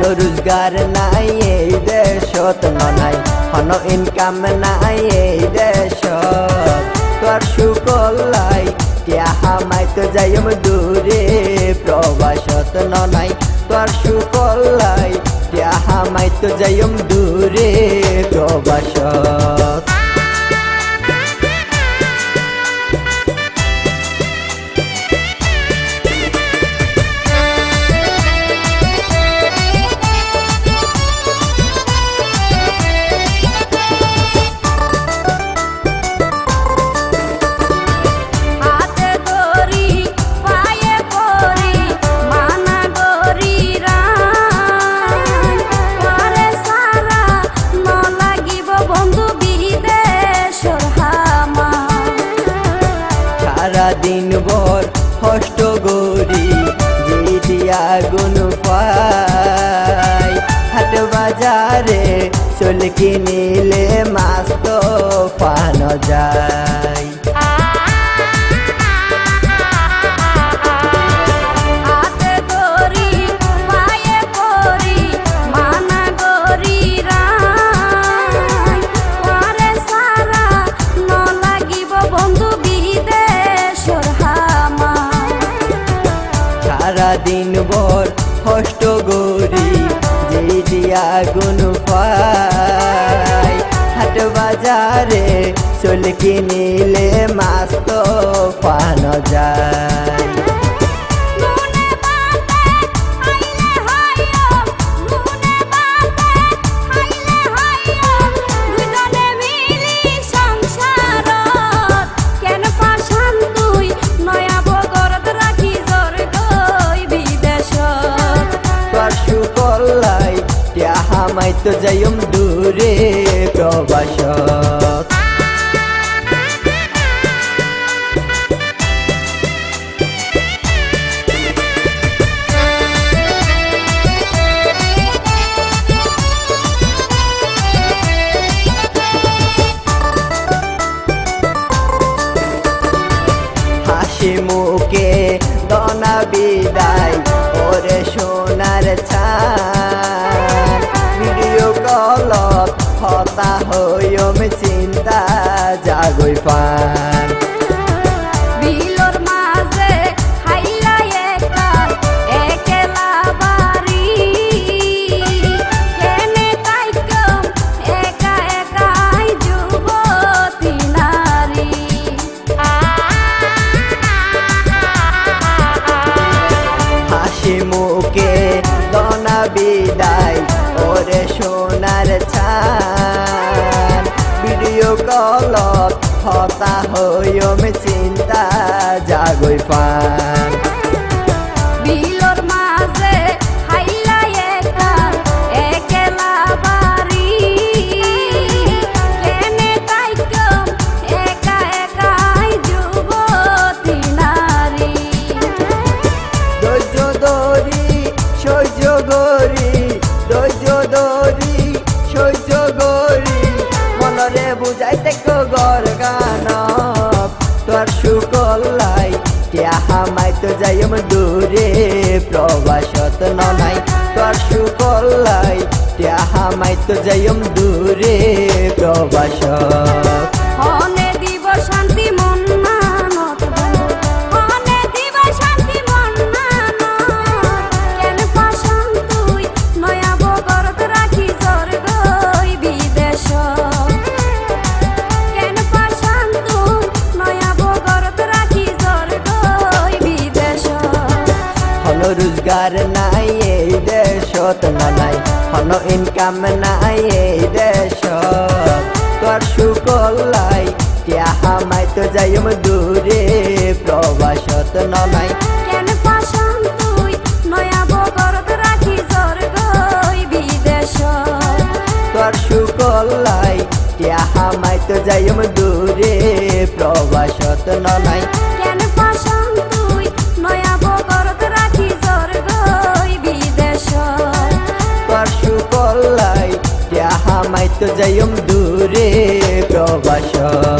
হনো রোজগার নাই এই দেশত নাই হনো ইনকাম নাই এই দেশত তোর সুকলাই টিয়া হামাই তো যাইম দূরে প্রবাসত নাই তোর সুকলাই টিয়া হামাই তো যাইম দূরে প্রবাসত দিন ভর কষ্ট গরি দিয়া গুন পাই হাট বাজারে চল কিনিলে মাছ তো পানো যায় দিন ভর কষ্ট গরি দিয়া গুন পাই হাট বাজারে চল কিনিলে মাছ তো পানো যায় হামাই তো যাইম দূরে প্রবাসত হাসি মুখে দনা বিদায় ওরে সোনার ছান ভিডিও কলত হতা হইম চিন্তা জাগই পান বিলর মাঝে হাইলা একার একলা বাড়ি কেনে তাইকম একা একাই যুবতী নারী হাসি মুখে দনা বিদায় ওরে সোনার ছান ভিডিও কলত হতা হইম চিন্তা জাগই পান বিলর মাঝে হাইলা একার একলা বাড়ি কেনে তাইকম একা একাই যুবতী নারী ধৈর্য ধরি সহ্য গরি ধৈর্য ধরি সহ্য গরি মনরে বুঝাইতে গর গান তোর সুকলাই টিয়া হামাই তো যাইম দূরে প্রবাসত নাই তোর সুকলাই টিয়া হামাই তো যাইম দূরে প্রবাসত হনে দিব শান্তি মন মানত হনে দিব শান্তি মন মানত কেন পাশান তুই নয়া বগরত রাখি জর গই বিদেশ কেন পাশান তুই নয়া বগরত রাখি জর গই বিদেশ হনো রোজগার নাই এই দেশত নাই হনো ইনকাম নাই এই দেশত তোর সুকলাই টিয়া হামাই তো যাইম দূরে প্রবাসত নাই কেন পাশান তুই নয়া বগরত রাখি জর গই বিদেশ তোর সুকলাই টিয়া হামাই তো যাইম দূরে প্রবাসত নাই কেন পাশান তুই নয়া বগরত রাখি জর গই বিদেশ তোর সুকলাই টিয়া হামাই তো যাইম দূরে প্রবাসত।